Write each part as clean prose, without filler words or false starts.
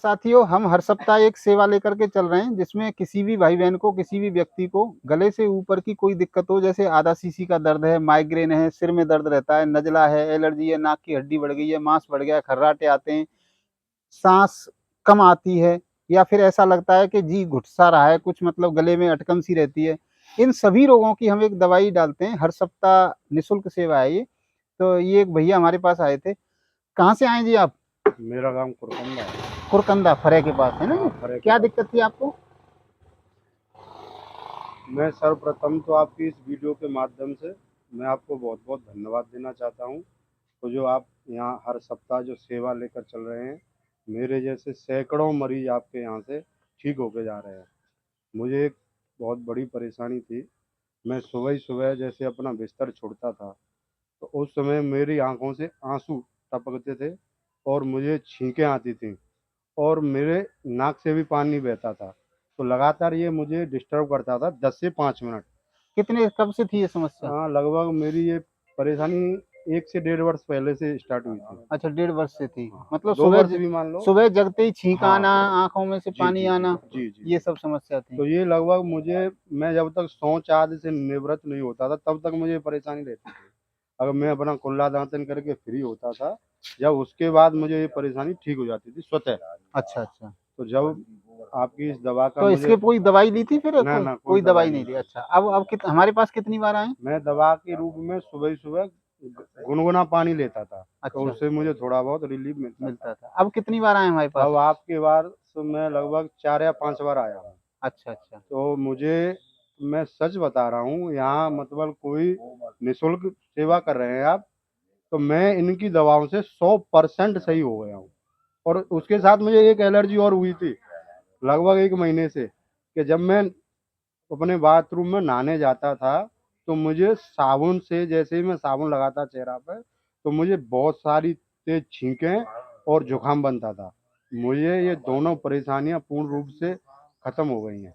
साथियों, हम हर सप्ताह एक सेवा लेकर के चल रहे हैं जिसमें किसी भी भाई बहन को, किसी भी व्यक्ति को गले से ऊपर की कोई दिक्कत हो, जैसे आधा सीसी का दर्द है, माइग्रेन है, सिर में दर्द रहता है, नज़ला है, एलर्जी है, नाक की हड्डी बढ़ गई है, मांस बढ़ गया है, खर्राटे आते हैं, सांस कम आती है, या फिर ऐसा लगता है कि जी घुट सा रहा है कुछ, मतलब गले में अटकन सी रहती है। इन सभी रोगों की हम एक दवाई डालते हैं, हर सप्ताह निःशुल्क सेवा है ये। तो ये एक भैया हमारे पास आए थे। कहाँ से आए जी आप? मेरा गांव कुरकंदा है। कुरकंदा, फरे के पास है ना? हाँ, फरे के क्या पास। दिक्कत थी आपको? मैं सर्वप्रथम तो आपकी इस वीडियो के माध्यम से मैं आपको बहुत बहुत धन्यवाद देना चाहता हूँ। तो जो आप यहाँ हर सप्ताह जो सेवा लेकर चल रहे हैं, मेरे जैसे सैकड़ों मरीज आपके यहाँ से ठीक होके जा रहे हैं। मुझे एक बहुत बड़ी परेशानी थी। मैं सुबह ही सुबह जैसे अपना बिस्तर छोड़ता था, तो उस समय मेरी आंखों से आंसू टपकते थे और मुझे छींकें आती थी और मेरे नाक से भी पानी बहता था। तो लगातार ये मुझे डिस्टर्ब करता था 10 से 5 मिनट। कितने कब से थी ये समस्या? हाँ, लगभग मेरी ये परेशानी 1 से डेढ़ वर्ष पहले से स्टार्ट हुई थी। अच्छा, 1.5 वर्ष से थी। हाँ, मतलब 2 वर्ष भी मान लो। सुबह जगते ही छींक हाँ, आना, आँखों में से जी, पानी जी, जी। आना, जी, जी, ये जी। सब समस्या थी। तो ये लगभग मैं जब तक शौच आदि से निवृत्त नहीं होता था, तब तक मुझे परेशानी रहती थी। अगर मैं अपना कुल्ला दांतन करके फ्री होता था, जब उसके बाद मुझे ये परेशानी ठीक हो जाती थी स्वतः। अच्छा, अच्छा। तो जब आपकी इस दवा का तो मुझे इसकी कोई दवाई ली थी फिर? ना, ना, कोई कोई दवाई दवाई नहीं नहीं ली। थी। अच्छा, अब हमारे पास कितनी बार आए? मैं दवा के रूप में सुबह ही सुबह गुनगुना पानी लेता था, तो अच्छा, उससे मुझे थोड़ा बहुत रिलीफ मिलता था। मिलता था। अब कितनी बार आए हमारे पास? अब आपके बार से मैं लगभग 4 या 5 बार आया हूँ। अच्छा, अच्छा। तो मैं सच बता रहा हूँ, यहाँ मतलब कोई निःशुल्क सेवा कर रहे हैं आप, तो मैं इनकी दवाओं से 100% सही हो गया हूँ। और उसके साथ मुझे एक एलर्जी और हुई थी, लगभग 1 महीने से, कि जब मैं अपने बाथरूम में नहाने जाता था, तो मुझे साबुन से, जैसे ही मैं साबुन लगाता चेहरा पे, तो मुझे बहुत सारी तेज छींकें और जुकाम बनता था। मुझे ये दोनों परेशानियां पूर्ण रूप से खत्म हो गई हैं।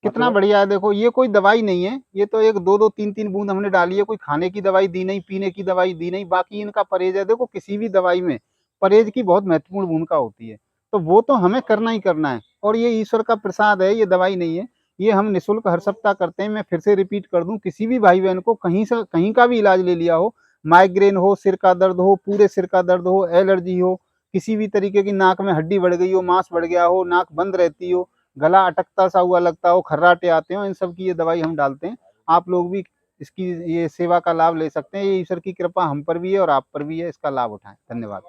कितना मतलब बढ़िया है। देखो, ये कोई दवाई नहीं है, ये तो एक 2-2 3-3 बूंद हमने डाली है। कोई खाने की दवाई दी नहीं, पीने की दवाई दी नहीं, बाकी इनका परहेज है। देखो, किसी भी दवाई में परहेज की बहुत महत्वपूर्ण भूमिका होती है, तो वो तो हमें करना ही करना है। और ये ईश्वर का प्रसाद है, ये दवाई नहीं है। ये हम निःशुल्क हर सप्ताह करते हैं। मैं फिर से रिपीट कर दूं, किसी भी भाई बहन को कहीं से कहीं का भी इलाज ले लिया हो, माइग्रेन हो, सिर का दर्द हो, पूरे सिर का दर्द हो, एलर्जी हो, किसी भी तरीके की नाक में हड्डी बढ़ गई हो, मांस बढ़ गया हो, नाक बंद रहती हो, गला अटकता सा हुआ लगता हो, खर्राटे आते हो, इन सब की ये दवाई हम डालते हैं। आप लोग भी इसकी ये सेवा का लाभ ले सकते हैं। ये ईश्वर की कृपा हम पर भी है और आप पर भी है। इसका लाभ उठाएं। धन्यवाद।